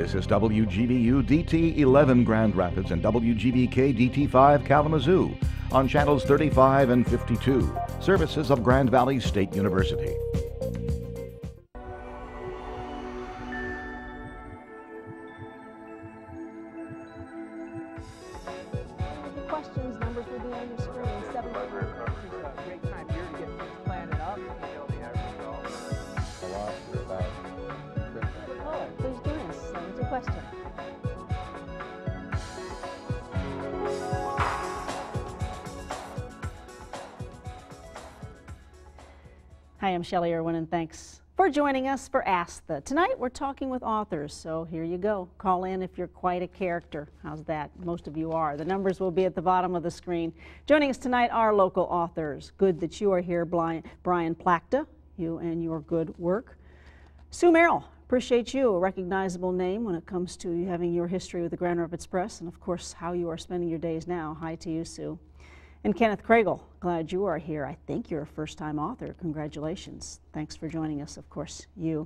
This is WGVU DT 11 Grand Rapids and WGVK DT 5 Kalamazoo on channels 35 and 52, services of Grand Valley State University. The questions, numbers will be on your screen. 7 This is a great time here to get things planted up. You know, the average Oh, please join us. It's a question. Hi, I'm Shelley Irwin, and thanks for joining us for Ask the. Tonight we're talking with authors, so here you go. Call in if you're quite a character. How's that? Most of you are. The numbers will be at the bottom of the screen. Joining us tonight are local authors. Good that you are here, Brian Plachta, you and your good work. Sue Merrill, appreciate you, a recognizable name when it comes to you having your history with the Grand Rapids Press, and of course how you are spending your days now. Hi to you, Sue. And Kenneth Craigle, glad you are here. I think you're a first-time author. Congratulations. Thanks for joining us, of course, you.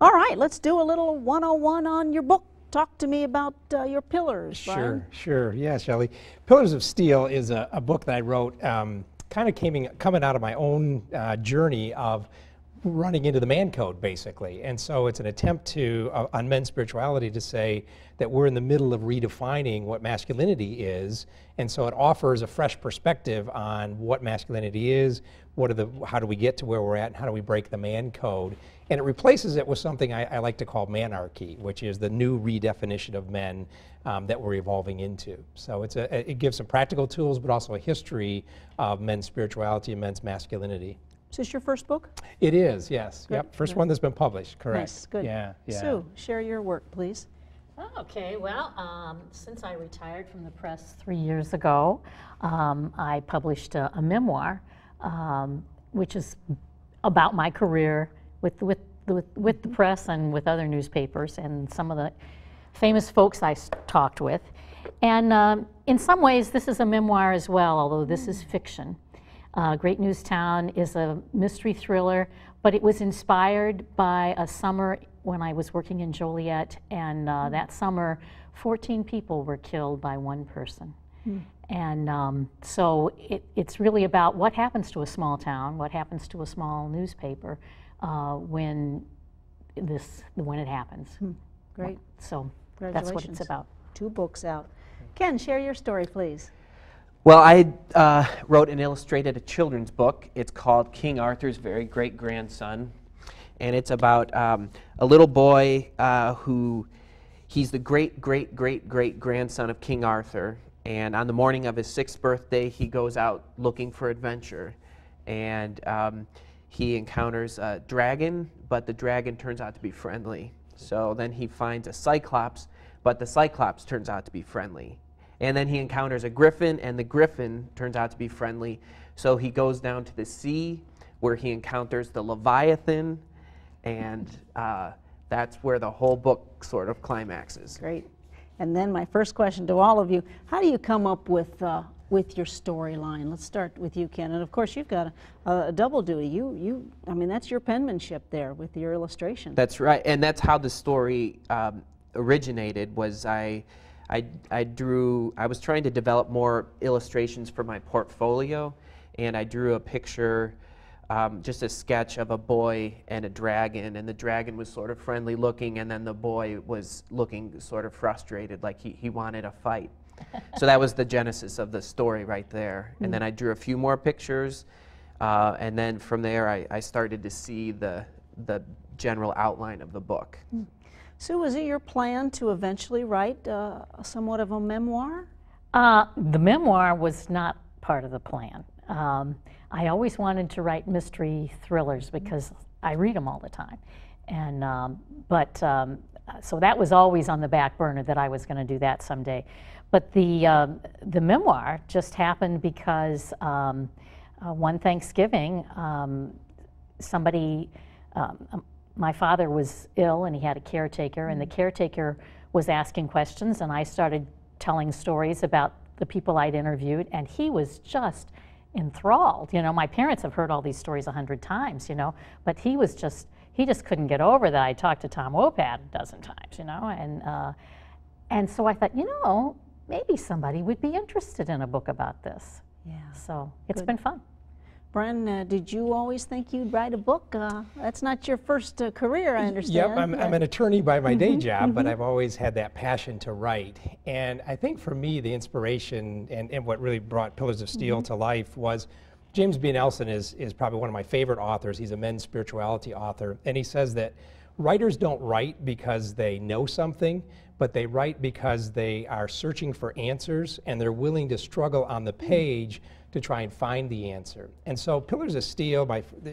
All right, let's do a little 101 on your book. Talk to me about your Pillars, Brian. Sure. Yeah, Shelley. Pillars of Steel is a book that I wrote kind of coming out of my own journey of running into the man code, basically. And so it's an attempt to, on men's spirituality, to say that we're in the middle of redefining what masculinity is. And so it offers a fresh perspective on what masculinity is, how do we get to where we're at, and how do we break the man code. And it replaces it with something I like to call manarchy, which is the new redefinition of men that we're evolving into. So it gives some practical tools, but also a history of men's spirituality and men's masculinity. Is this your first book? It is, yes. Good. Yep, first one that's been published, correct. Nice, good. Yeah. Sue, share your work, please. Okay, well, since I retired from the press 3 years ago, I published a memoir, which is about my career with the press and with other newspapers and some of the famous folks I talked with. And in some ways, this is a memoir as well, although this is fiction. Great News Town is a mystery thriller, but it was inspired by a summer when I was working in Joliet, and that summer 14 people were killed by one person. And so it's really about what happens to a small town, what happens to a small newspaper when it happens. Great. So that's what it's about. 2 books out. Ken, share your story, please. Well, I wrote and illustrated a children's book. It's called King Arthur's Very Great Grandson. And it's about a little boy he's the great grandson of King Arthur. And on the morning of his 6th birthday, he goes out looking for adventure. And he encounters a dragon, but the dragon turns out to be friendly. So then he finds a cyclops, but the cyclops turns out to be friendly. And then he encounters a griffin, and the griffin turns out to be friendly. So he goes down to the sea, where he encounters the Leviathan, and that's where the whole book sort of climaxes. Great. And then my first question to all of you, how do you come up with your storyline? Let's start with you, Ken. And of course, you've got a double duty. I mean, that's your penmanship there with your illustration. That's right, and that's how the story originated. Was I was trying to develop more illustrations for my portfolio, and I drew a picture, just a sketch of a boy and a dragon, and the dragon was sort of friendly looking, and then the boy was looking sort of frustrated, like he wanted a fight. So that was the genesis of the story right there. And then I drew a few more pictures, and then from there I started to see the general outline of the book. Sue, is it your plan to eventually write somewhat of a memoir? The memoir was not part of the plan. I always wanted to write mystery thrillers because I read them all the time. And, so that was always on the back burner that I was going to do that someday. But the memoir just happened because one Thanksgiving, my father was ill and he had a caretaker, and the caretaker was asking questions, and I started telling stories about the people I'd interviewed, and he was just enthralled. You know, my parents have heard all these stories 100 times, you know, but he was just, he just couldn't get over that I talked to Tom Wopat a dozen times, you know, and so I thought, you know, maybe somebody would be interested in a book about this. Yeah. So it's Good. been fun. Brian, did you always think you'd write a book? That's not your first career, I understand. Yep, I'm an attorney by my day job, but I've always had that passion to write. And I think for me, the inspiration and what really brought Pillars of Steel to life was James B. Nelson is probably one of my favorite authors. He's a men's spirituality author. And he says that writers don't write because they know something, but they write because they are searching for answers and they're willing to struggle on the page to try and find the answer. And so Pillars of Steel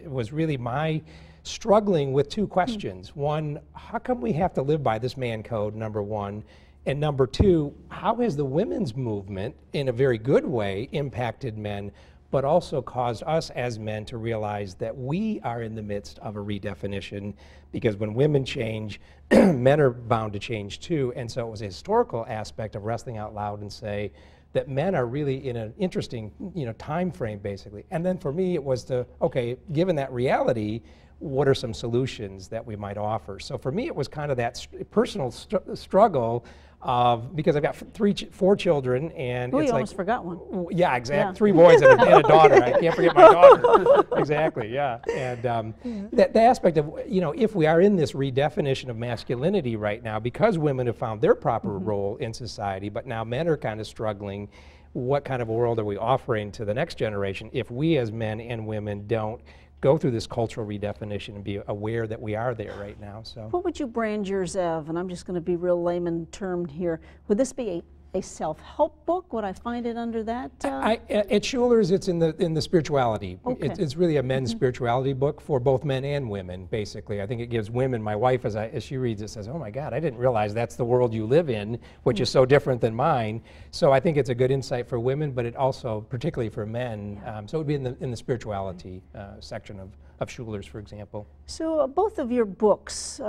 was really my struggling with two questions. One, how come we have to live by this man code, number one? And number two, how has the women's movement, in a very good way, impacted men, but also caused us as men to realize that we are in the midst of a redefinition, because when women change, men are bound to change too. And so it was a historical aspect of wrestling out loud and say that men are really in an interesting, you know, time frame, basically. And then for me, it was to, okay, given that reality, what are some solutions that we might offer? So for me, it was kind of that personal struggle of, because I've got 4 children, and Oh, it's you like, almost forgot one. yeah, exactly. Yeah. 3 boys and a daughter. I can't forget my daughter. Exactly, yeah. And the aspect of, you know, if we are in this redefinition of masculinity right now, because women have found their proper role in society, but now men are kind of struggling, what kind of a world are we offering to the next generation if we as men and women don't go through this cultural redefinition and be aware that we are there right now? So, What would you brand yours of? And I'm just going to be real layman termed here. Would this be a self-help book? Would I find it under that? At Schuler's, it's in the spirituality. Okay. It's really a men's spirituality book for both men and women, basically. I think it gives women, my wife, as she reads it, says, oh my God, I didn't realize that's the world you live in, which is so different than mine. So I think it's a good insight for women, but it also, particularly for men, so it would be in the spirituality section of Schuler's, for example. So both of your books,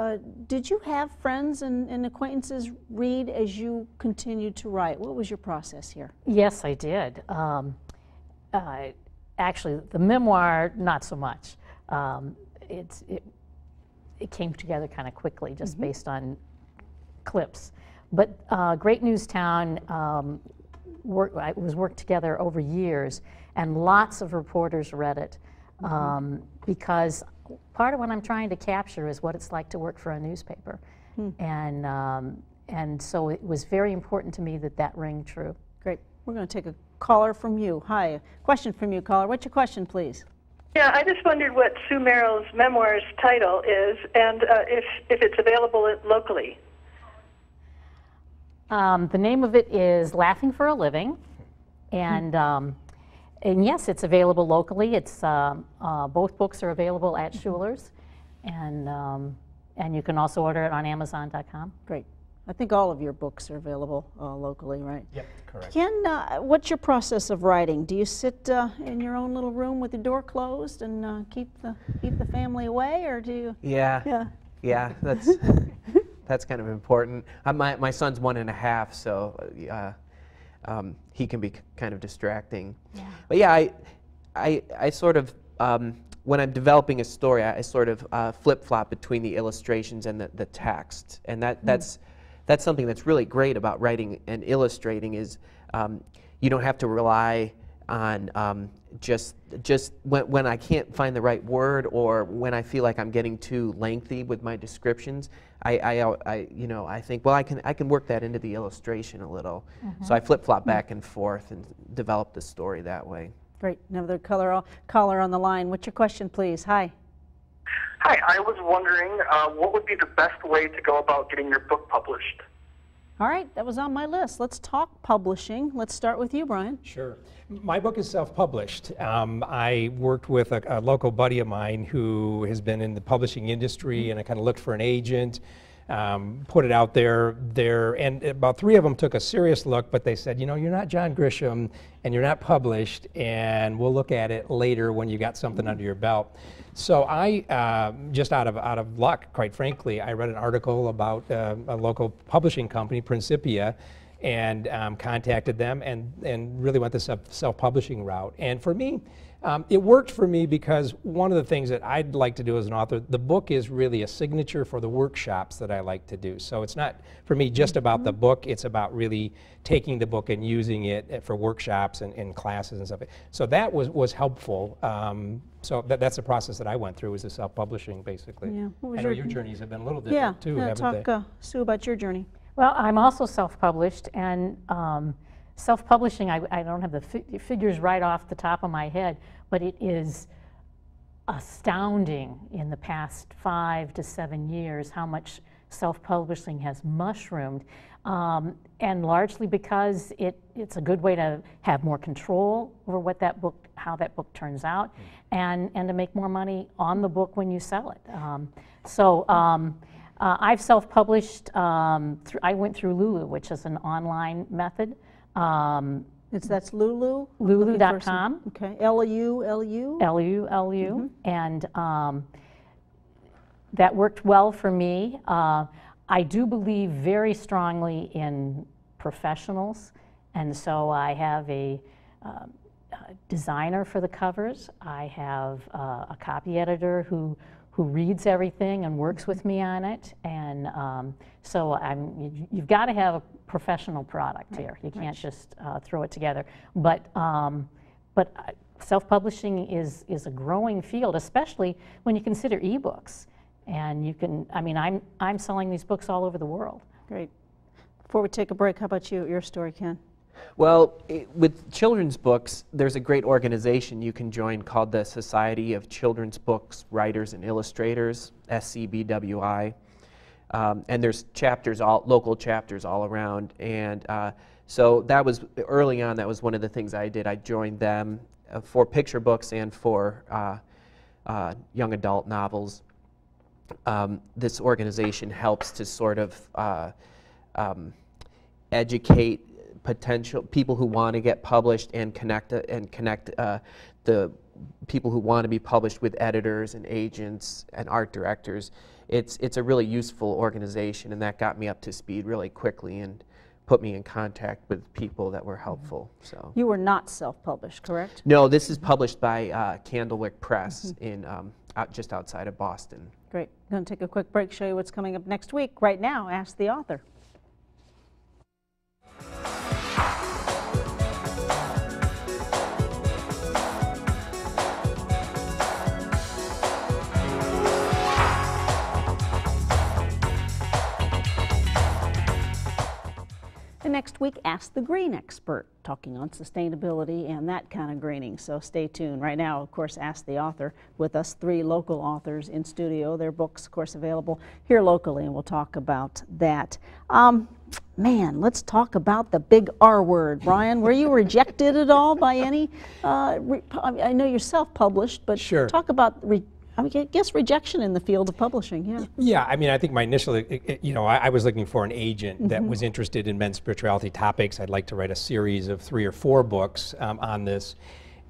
did you have friends and acquaintances read as you continued to write? What was your process here? Yes, I did. Actually, the memoir, not so much. It came together kind of quickly, just based on clips. But Great News Town was worked together over years, and lots of reporters read it. Because part of what I'm trying to capture is what it's like to work for a newspaper. And so it was very important to me that that rang true. Great. We're going to take a caller from you. Hi, a question from you, caller. What's your question, please? Yeah, I just wondered what Sue Merrill's memoir's title is, and if it's available locally. The name of it is Laughing for a Living, and yes, it's available locally. It's both books are available at Schuler's, and you can also order it on Amazon.com. Great. I think all of your books are available locally, right? Yep, correct. Ken, what's your process of writing? Do you sit in your own little room with the door closed and keep the family away, or do you? Yeah, that's kind of important. My son's 1.5, so he can be kind of distracting. Yeah. But yeah, I sort of, when I'm developing a story, I sort of flip-flop between the illustrations and the text. And that's something that's really great about writing and illustrating is you don't have to rely on just when I can't find the right word, or when I feel like I'm getting too lengthy with my descriptions. I think, well, I can work that into the illustration a little. So I flip-flop back and forth and develop the story that way. Great. Another caller on the line. What's your question, please? Hi. Hi, I was wondering what would be the best way to go about getting your book published? All right, that was on my list. Let's talk publishing. Let's start with you, Brian. Sure. My book is self-published. I worked with a local buddy of mine who has been in the publishing industry, and I kind of looked for an agent, put it out there, and about 3 of them took a serious look, but they said, you know, you're not John Grisham, and you're not published, and we'll look at it later when you got something under your belt. So I, just out of luck, quite frankly, I read an article about a local publishing company, Principia, and contacted them and really went the self-publishing route. And for me, It worked for me because one of the things that I'd like to do as an author, the book is really a signature for the workshops that I like to do. So it's not, for me, just about the book. It's about really taking the book and using it for workshops and classes and stuff. So that was helpful. So that's the process that I went through, was the self-publishing, basically. Yeah. What was I know your journeys have been a little yeah, different too, haven't talk, Sue, about your journey. Well, I'm also self-published, and self-publishing, I don't have the figures right off the top of my head, but it is astounding in the past 5 to 7 years how much self-publishing has mushroomed, and largely because it's a good way to have more control over how that book turns out, and to make more money on the book when you sell it. I've self-published, I went through Lulu, which is an online method. That's Lulu? Lulu.com. Okay, L-U-L-U? L-U-L-U, and that worked well for me. I do believe very strongly in professionals, and so I have a designer for the covers. I have a copy editor who reads everything and works with me on it, and so you've got to have a professional product here. You can't just throw it together. But self-publishing is a growing field, especially when you consider ebooks. And you can, I'm selling these books all over the world. Great. Before we take a break, how about your story, Ken? Well, with children's books, there's a great organization you can join called the Society of Children's Books Writers and Illustrators, SCBWI. And there's local chapters all around. And so that was, early on, that was one of the things I did. I joined them for picture books and for young adult novels. This organization helps to sort of educate potential people who want to get published and connect the people who want to be published with editors and agents and art directors. It's a really useful organization, and that got me up to speed really quickly and put me in contact with people that were helpful. So you were not self-published, correct? No, this is published by Candlewick Press in just outside of Boston. Great. I'm going to take a quick break, show you what's coming up next week. Right now, Ask the Author. Next week, Ask the Green Expert, talking on sustainability and that kind of greening. So stay tuned. Right now, of course, Ask the Author with us, 3 local authors in studio. Their books, of course, available here locally, and we'll talk about that. Man, let's talk about the big R word. Brian, were you rejected at all by any? I know you're self-published, but sure. Talk about I guess rejection in the field of publishing, yeah. Yeah, I think my initial, I was looking for an agent that was interested in men's spirituality topics. I'd like to write a series of 3 or 4 books on this.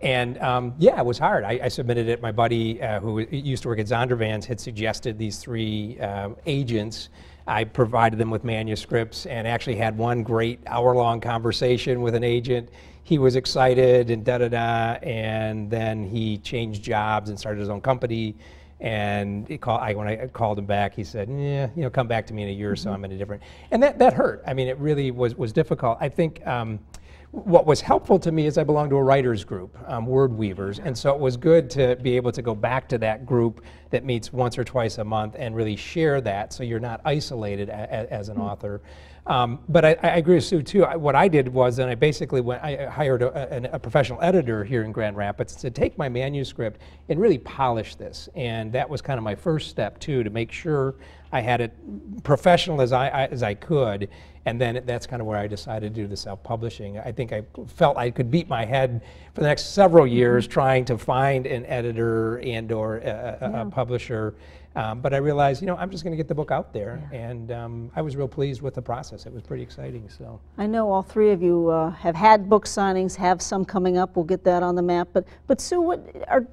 And yeah, it was hard. I submitted it. My buddy who used to work at Zondervan's had suggested these 3 agents. I provided them with manuscripts and actually had one great hour-long conversation with an agent. He was excited and da-da-da, and then he changed jobs and started his own company. And when I called him back, he said, yeah, come back to me in a year or so, I'm in a different. And that hurt. It really was difficult. I think what was helpful to me is I belong to a writers group, Word Weavers, and so it was good to be able to go back to that group that meets once or twice a month and really share that so you're not isolated as an author. But I agree with Sue too. What I did was, I basically I hired a professional editor here in Grand Rapids to take my manuscript and really polish this. And that was kind of my first step too, to make sure I had it professional as I could. And then that's kind of where I decided to do the self-publishing. I think I felt I could beat my head for the next several years trying to find an editor and or a publisher. But I realized, I'm just going to get the book out there. Yeah. And I was real pleased with the process. It was pretty exciting. So I know all 3 of you have had book signings, have some coming up. We'll get that on the map. But Sue,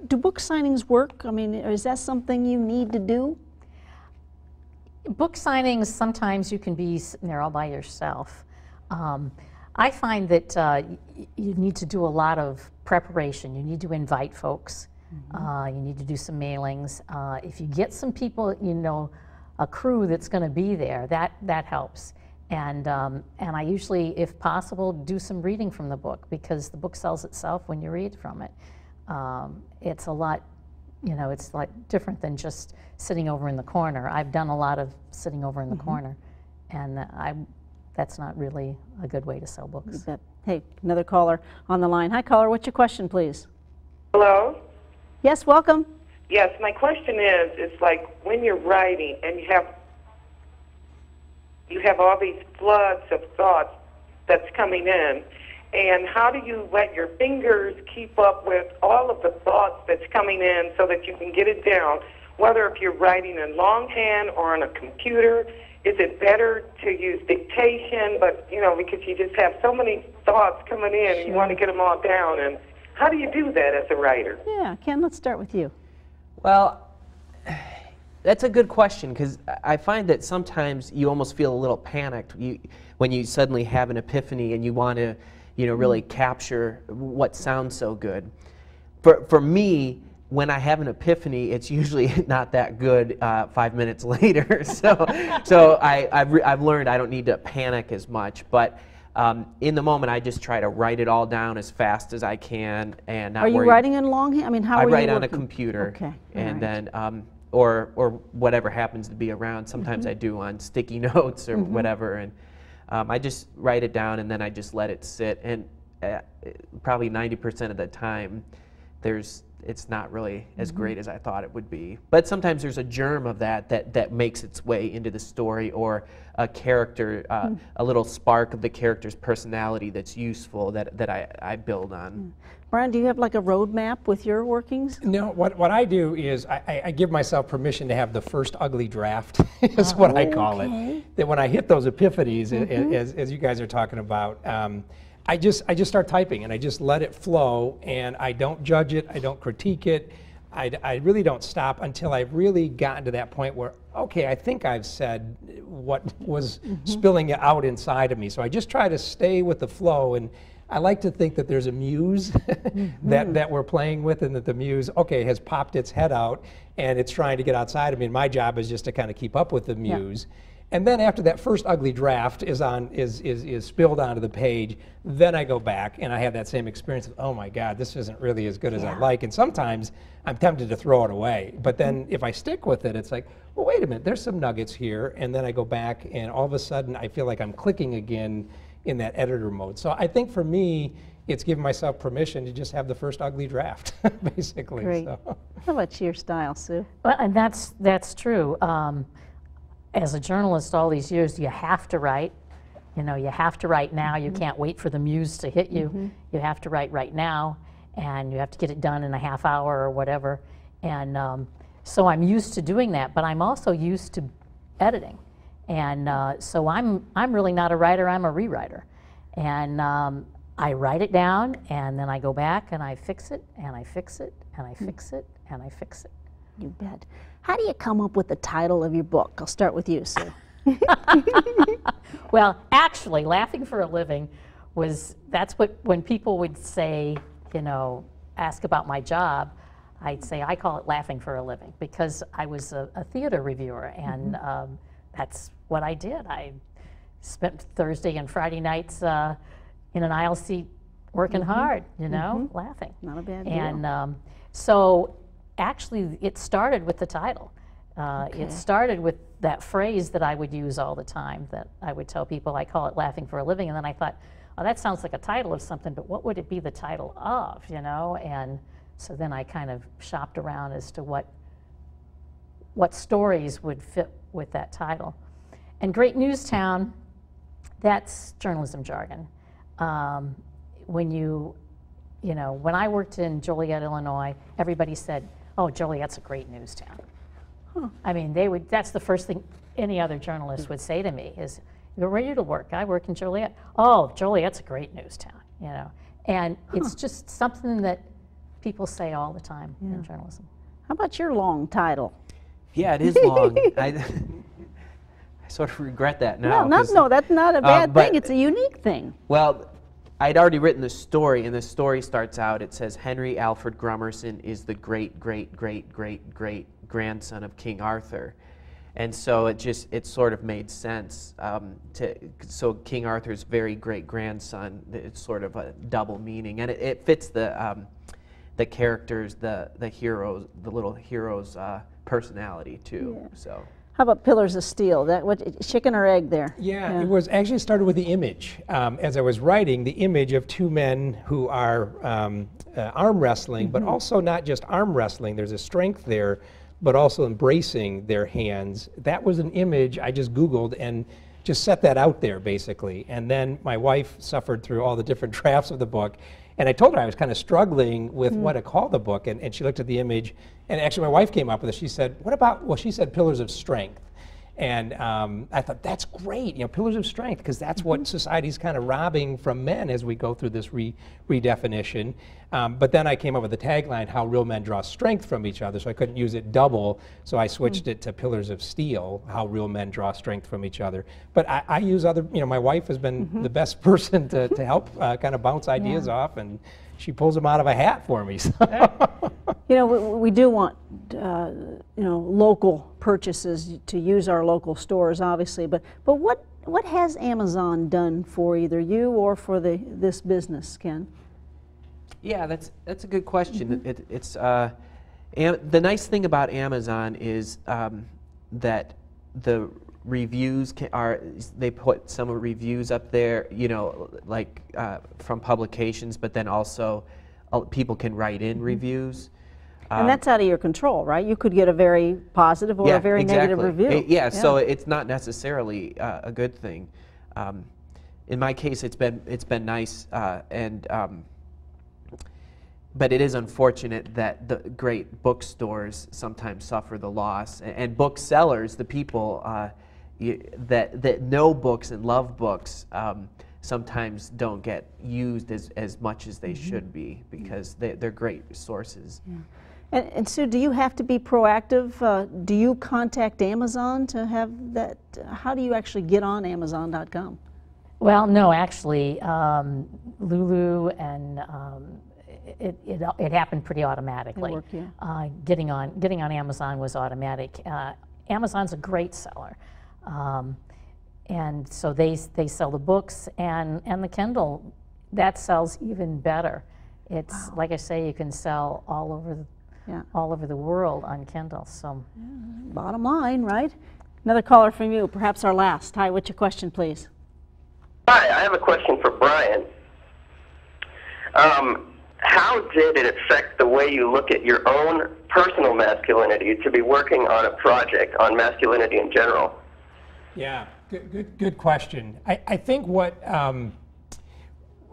do book signings work? Is that something you need to do? Book signings, sometimes you can be sitting there all by yourself. I find that you need to do a lot of preparation. You need to invite folks. You need to do some mailings. If you get some people, you know, a crew that's going to be there, that helps. And I usually, if possible, do some reading from the book, because the book sells itself when you read from it. It's a lot, you know, it's like different than just sitting over in the corner. I've done a lot of sitting over in the corner, and that's not really a good way to sell books. You bet. Hey, another caller on the line. Hi, caller. What's your question, please? Hello? Yes, welcome. Yes, my question is, it's like when you're writing and you have all these floods of thoughts that's coming in, and how do you let your fingers keep up with all of the thoughts that's coming in so that you can get it down, whether if you're writing in longhand or on a computer? Is it better to use dictation, but, you know, because you just have so many thoughts coming in and you want to get them all down, and how do you do that as a writer? Yeah, Ken, let's start with you. Well, that's a good question, because I find that sometimes you almost feel a little panicked when you suddenly have an epiphany and you want to, you know, really capture what sounds so good. For me, when I have an epiphany, it's usually not that good 5 minutes later. So I've learned I don't need to panic as much. But in the moment, I just try to write it all down as fast as I can and not worry. Are you writing in longhand? I mean, how are you working? I write on a working? computer. Okay. And then, or whatever happens to be around. Sometimes I do on sticky notes or whatever. And I just write it down, and then I just let it sit. And probably 90% of the time, it's not really as great as I thought it would be. But sometimes there's a germ of that makes its way into the story, or a character, a little spark of the character's personality that's useful that I build on. Brian, do you have like a roadmap with your workings? No, what I do is I give myself permission to have the first ugly draft, is what I call it. That when I hit those epiphanies, as you guys are talking about, I just start typing, and I just let it flow, and I don't judge it, I don't critique it, I really don't stop until I've really gotten to that point where, okay, I think I've said what was spilling out inside of me. So I just try to stay with the flow, and I like to think that there's a muse that we're playing with, and that the muse, okay, has popped its head out, and it's trying to get outside of me, and my job is just to kind of keep up with the muse. And then after that first ugly draft is spilled onto the page, then I go back and I have that same experience of, oh my God, this isn't really as good as I like. And sometimes I'm tempted to throw it away. But then if I stick with it, it's like, well, wait a minute, there's some nuggets here. And then I go back, and all of a sudden I feel like I'm clicking again in that editor mode. So I think for me, it's giving myself permission to just have the first ugly draft, basically. Great. So. How about your style, Sue? Well, and that's true. As a journalist all these years, you have to write. You know, you have to write now. You can't wait for the muse to hit you. You have to write right now, and you have to get it done in a half hour or whatever. And so I'm used to doing that, but I'm also used to editing. And so I'm really not a writer, I'm a rewriter. And I write it down, and then I go back and I fix it, and I fix it, and I fix it, and I fix it. You bet. How do you come up with the title of your book? I'll start with you, Sue. Well, actually, Laughing for a Living that's what, when people would say, you know, ask about my job, I'd say I call it Laughing for a Living, because I was a theater reviewer, and that's what I did. I spent Thursday and Friday nights in an aisle seat working hard, you know, laughing. Not a bad deal. And so actually it started with the title. It started with that phrase that I would use all the time, that I would tell people, I call it Laughing for a Living, and then I thought, oh, that sounds like a title of something, but what would it be the title of, you know? And so then I kind of shopped around as to what stories would fit with that title. And Great News Town, that's journalism jargon. When you know, when I worked in Joliet, Illinois, everybody said, oh, Joliet's a great news town. I mean, that's the first thing any other journalist would say to me is, where are you to work? I work in Joliet. Oh, Joliet's a great news town, you know. And it's just something that people say all the time in journalism. How about your long title? Yeah, it is long. I sort of regret that now. No, that's not a bad thing. It's a unique thing. Well, I'd already written the story, and the story starts out, it says, Henry Alfred Grummerson is the great-great-great-great-great-grandson of King Arthur. And so it sort of made sense. So King Arthur's very great-grandson, it's sort of a double meaning. And it fits the characters, the heroes, the little hero's personality too. Yeah. So. How about Pillars of Steel? That what, chicken or egg there? Yeah, it was actually started with the image. As I was writing, the image of two men who are arm wrestling, but also not just arm wrestling. There's a strength there, but also embracing their hands. That was an image I just Googled and just set that out there, basically. And then my wife suffered through all the different drafts of the book. And I told her I was kind of struggling with what to call the book, and she looked at the image, and actually my wife came up with it. She said, what about, well, she said Pillars of Strength. And I thought, that's great, you know, Pillars of Strength, because that's what society's kind of robbing from men as we go through this redefinition. But then I came up with the tagline, how real men draw strength from each other, so I couldn't use it double, so I switched it to Pillars of Steel, how real men draw strength from each other. But I use other, you know, my wife has been the best person to help kind of bounce ideas off, and she pulls them out of a hat for me. So. You know, we do want, you know, local purchases to use our local stores, obviously. But what has Amazon done for either you or for this business, Ken? Yeah, that's a good question. It's the nice thing about Amazon is that the reviews they put some reviews up there, you know, like from publications, but then also people can write in reviews. And that's out of your control, right? You could get a very positive or a very negative review. Yeah, so it's not necessarily a good thing. In my case, it's been nice, but it is unfortunate that the great bookstores sometimes suffer the loss, and booksellers, the people that know books and love books, sometimes don't get used as much as they should be, because they're great sources. Yeah. And Sue, do you have to be proactive? Do you contact Amazon to have that? How do you actually get on Amazon.com? Well, no, actually, Lulu and it happened pretty automatically. It worked, yeah. Getting on Amazon was automatic. Amazon's a great seller, and so they sell the books and the Kindle. That sells even better. It's like I say, you can sell all over the world on Kindle. So, bottom line, right? Another caller from you, perhaps our last. Hi, what's your question, please? Hi, I have a question for Brian. How did it affect the way you look at your own personal masculinity to be working on a project on masculinity in general? Yeah, good question. I think what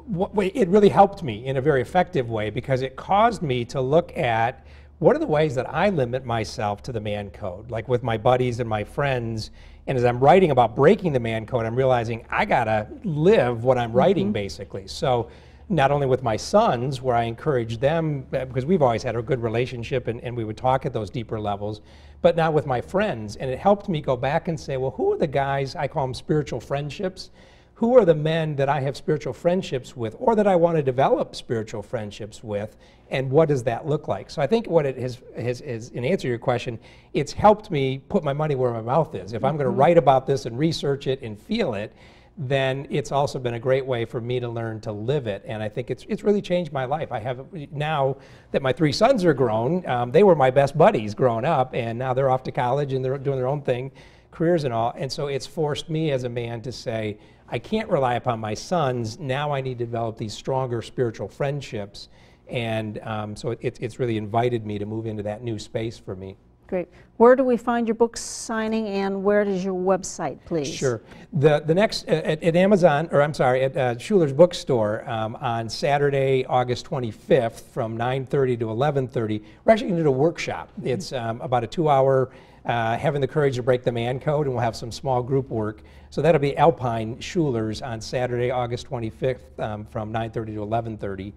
it really helped me in a very effective way, because it caused me to look at what are the ways that I limit myself to the man code, like with my buddies and my friends. And as I'm writing about breaking the man code, I'm realizing I gotta live what I'm writing, basically. So not only with my sons, where I encourage them, because we've always had a good relationship and we would talk at those deeper levels, but now with my friends. And it helped me go back and say, well, who are the guys, I call them spiritual friendships, who are the men that I have spiritual friendships with, or that I want to develop spiritual friendships with, and what does that look like? So I think what it has in answer to your question, it's helped me put my money where my mouth is. If I'm going to write about this and research it and feel it, then it's also been a great way for me to learn to live it. And I think it's really changed my life. I have, now that my 3 sons are grown, they were my best buddies growing up, and now they're off to college and they're doing their own thing, careers and all. And so it's forced me as a man to say, I can't rely upon my sons. Now I need to develop these stronger spiritual friendships. And so it's really invited me to move into that new space for me. Great. Where do we find your book signing, and where is your website, please? Sure. The next, at Amazon, or I'm sorry, at Schuler's Bookstore on Saturday, August 25th from 9:30 to 11:30, we're actually going to do a workshop. It's about a 2-hour having the courage to break the man code, and we'll have some small group work. So that'll be Alpine Schuler's on Saturday, August 25th from 9:30 to 11:30.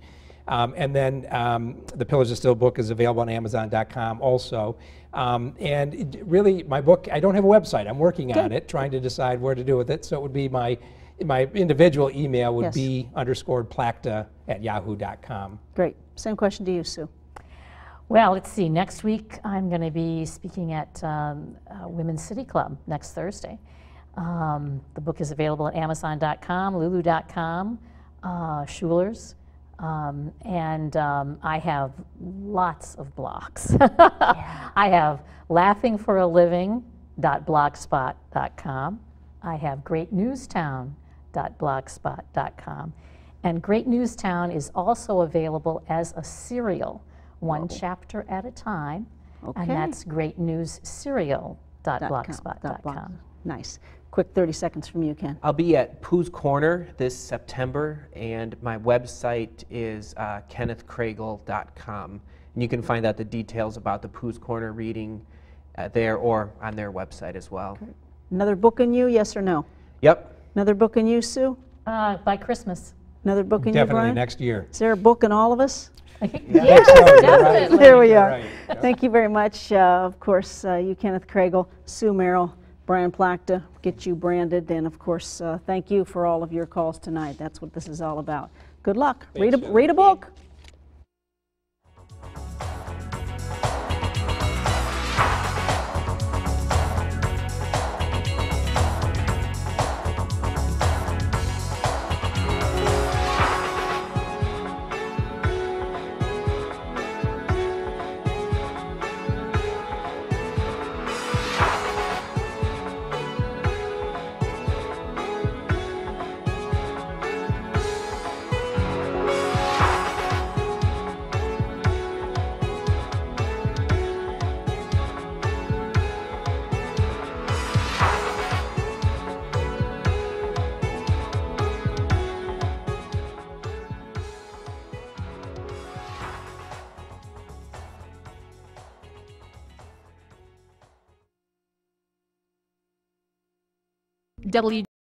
And then the Pillars of Steel book is available on Amazon.com also. And really, my book, I don't have a website. I'm working on it, trying to decide where to do with it. So it would be my my individual email would Yes. be _plakta@yahoo.com. Great. Same question to you, Sue. Well, let's see. Next week, I'm going to be speaking at Women's City Club next Thursday. The book is available at Amazon.com, Lulu.com, Schuler's, and I have lots of blogs. I have laughingforaliving.blogspot.com. I have greatnewstown.blogspot.com. And Great Newstown is also available as a serial, one chapter at a time, Okay. and that's greatnewsserial.blogspot.com. Nice. Quick 30 seconds from you, Ken. I'll be at Pooh's Corner this September, and my website is kennethcraigle.com. And you can find out the details about the Pooh's Corner reading there or on their website as well. Another book in you, yes or no? Yep. Another book in you, Sue? By Christmas. Another book in you, Definitely Brian? next year. Is there a book in all of us? Yes, So, you're right. definitely. There we You're are. right. Yep. Thank you very much. Of course, you, Kenneth Craigle, Sue Merrill, Brian Plakta, get you branded. And of course, thank you for all of your calls tonight. That's what this is all about. Good luck. Thanks, Shelley. Read a book.